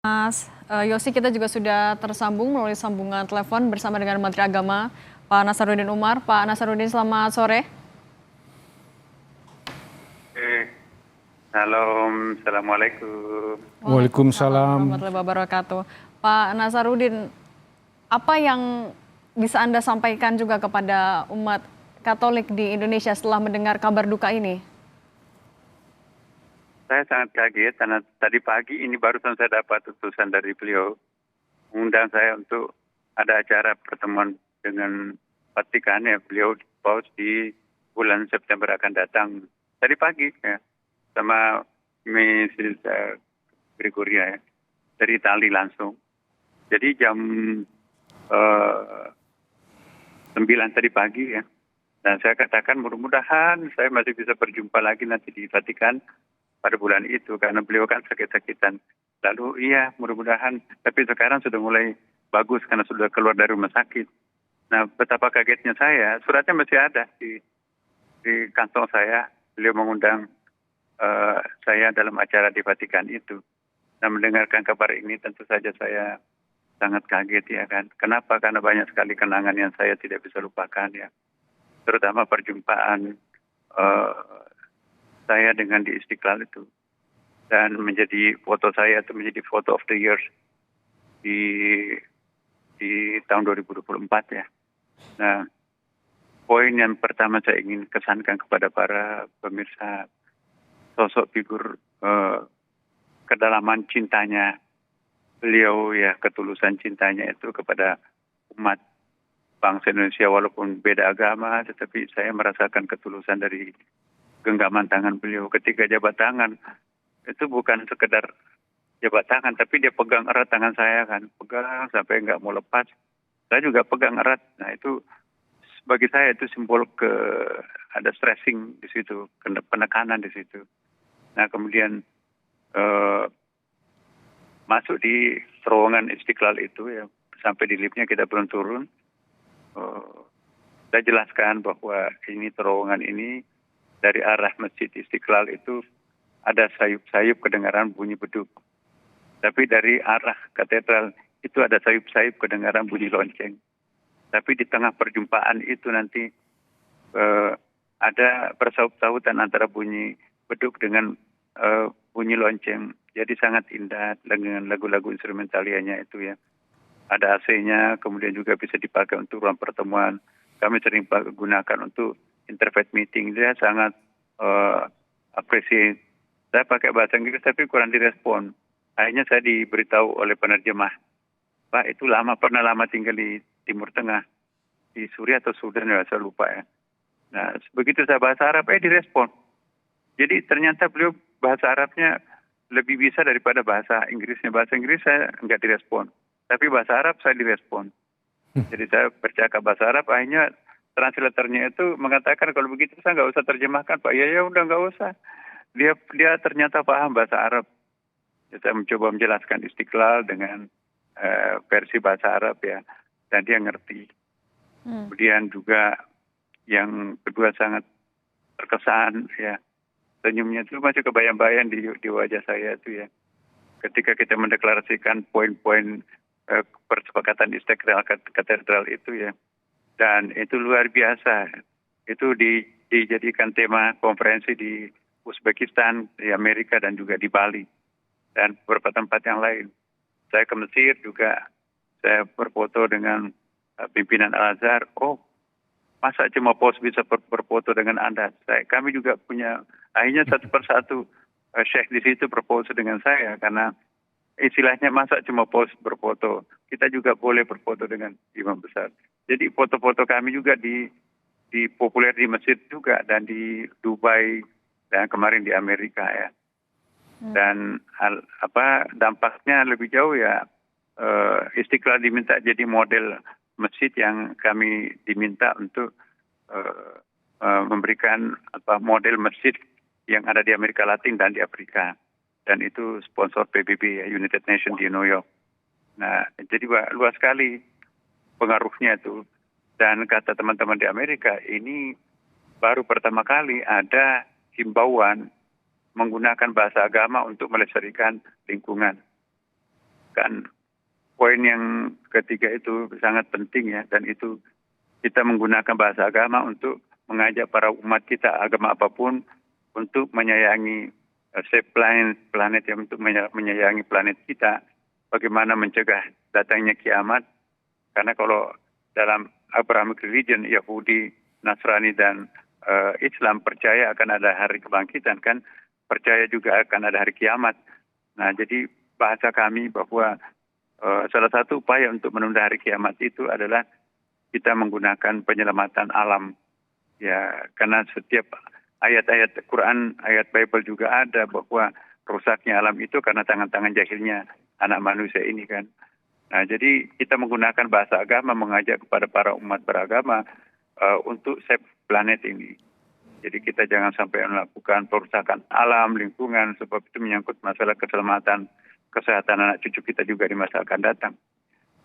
Mas Yosi, kita juga sudah tersambung melalui sambungan telepon bersama dengan Menteri Agama Pak Nasaruddin Umar. Pak Nasaruddin, selamat sore. Halo, assalamualaikum. Waalaikumsalam Waalaikumsalam. warahmatullahi wabarakatuh. Pak Nasaruddin, apa yang bisa Anda sampaikan juga kepada umat Katolik di Indonesia setelah mendengar kabar duka ini? Saya sangat kaget karena tadi pagi ini barusan saya dapat utusan dari beliau mengundang saya untuk ada acara pertemuan dengan Vatikan ya. Beliau paus di bulan September akan datang tadi pagi ya sama Mrs. Gregoria ya, dari Itali langsung. Jadi jam 9 tadi pagi ya. Dan saya katakan mudah-mudahan saya masih bisa berjumpa lagi nanti di Vatikan pada bulan itu karena beliau kan sakit-sakitan. Lalu iya mudah-mudahan, tapi sekarang sudah mulai bagus karena sudah keluar dari rumah sakit. Nah betapa kagetnya saya, suratnya masih ada di kantong saya. Beliau mengundang saya dalam acara di Vatikan itu. Nah mendengarkan kabar ini tentu saja saya sangat kaget ya kan. Kenapa? Karena banyak sekali kenangan yang saya tidak bisa lupakan ya. Terutama perjumpaan saya dengan di Istiqlal itu. Dan menjadi foto saya itu menjadi foto of the year di tahun 2024 ya. Nah, poin yang pertama saya ingin kesankan kepada para pemirsa sosok figur kedalaman cintanya beliau ya, ketulusan cintanya itu kepada umat bangsa Indonesia walaupun beda agama, tetapi saya merasakan ketulusan dari genggaman tangan beliau ketika jabat tangan. Itu bukan sekedar jabat tangan, tapi dia pegang erat tangan saya kan, pegang sampai nggak mau lepas. Saya juga pegang erat. Nah itu bagi saya itu simbol ada stressing di situ, penekanan di situ. Nah kemudian masuk di terowongan Istiqlal itu ya, sampai di liftnya kita belum turun. Saya jelaskan bahwa ini terowongan ini dari arah Masjid Istiqlal itu ada sayup-sayup kedengaran bunyi beduk. Tapi dari arah katedral itu ada sayup-sayup kedengaran bunyi lonceng. Tapi di tengah perjumpaan itu nanti ada persaut-sautan antara bunyi beduk dengan bunyi lonceng. Jadi sangat indah dengan lagu-lagu instrumentalianya itu ya. Ada AC-nya, kemudian juga bisa dipakai untuk ruang pertemuan. Kami sering gunakan untuk interfaith meeting. Dia sangat appreciate. Saya pakai bahasa Inggris tapi kurang direspon. Akhirnya saya diberitahu oleh penerjemah, Pak itu pernah lama tinggal di Timur Tengah, di Suriah atau Sudan ya, saya lupa ya. Nah begitu saya bahasa Arab, direspon. Jadi ternyata beliau bahasa Arabnya lebih bisa daripada bahasa Inggrisnya. Bahasa Inggris saya nggak direspon. Tapi bahasa Arab saya direspon. Jadi saya bercakap bahasa Arab, akhirnya translatornya itu mengatakan kalau begitu saya nggak usah terjemahkan Pak. Ya udah nggak usah. Dia ternyata paham bahasa Arab. Jadi, saya mencoba menjelaskan Istiqlal dengan versi bahasa Arab ya, dan dia ngerti. Kemudian juga yang kedua sangat terkesan ya, senyumnya itu masih kebayang-bayang di wajah saya itu ya. Ketika kita mendeklarasikan poin-poin persepakatan Istiqlal katedral itu ya, dan itu luar biasa. Itu dijadikan tema konferensi di Uzbekistan, di Amerika dan juga di Bali dan beberapa tempat yang lain. Saya ke Mesir juga, saya berfoto dengan pimpinan Al-Azhar. Oh, masa cuma pos bisa berfoto dengan Anda? Kami juga punya, akhirnya satu persatu syekh di situ berfoto dengan saya karena istilahnya masa cuma pos berfoto, kita juga boleh berfoto dengan imam besar. Jadi foto-foto kami juga di populer di Mesir juga dan di Dubai dan kemarin di Amerika ya. Dan dampaknya lebih jauh ya, Istiqlal diminta jadi model masjid yang kami diminta untuk memberikan model masjid yang ada di Amerika Latin dan di Afrika. Dan itu sponsor PBB ya, United Nations di New York. Nah, jadi luas sekali pengaruhnya itu. Dan kata teman-teman di Amerika, ini baru pertama kali ada himbauan menggunakan bahasa agama untuk melestarikan lingkungan. menggunakan poin yang ketiga itu sangat penting ya, dan itu kita menggunakan bahasa agama untuk mengajak para umat kita agama apapun untuk menyayangi save planet yang untuk menyayangi planet kita, bagaimana mencegah datangnya kiamat. Karena kalau dalam Abrahamic religion, Yahudi, Nasrani dan Islam percaya akan ada hari kebangkitan, kan percaya juga akan ada hari kiamat. Nah, jadi bahasa kami bahwa salah satu upaya untuk menunda hari kiamat itu adalah kita menggunakan penyelamatan alam. Ya, karena setiap ayat-ayat Quran, ayat Bible juga ada bahwa rusaknya alam itu karena tangan-tangan jahilnya anak manusia ini kan. Nah, jadi kita menggunakan bahasa agama mengajak kepada para umat beragama untuk save planet ini. Jadi kita jangan sampai melakukan perusakan alam, lingkungan, sebab itu menyangkut masalah keselamatan, kesehatan anak cucu kita juga di masa akan datang.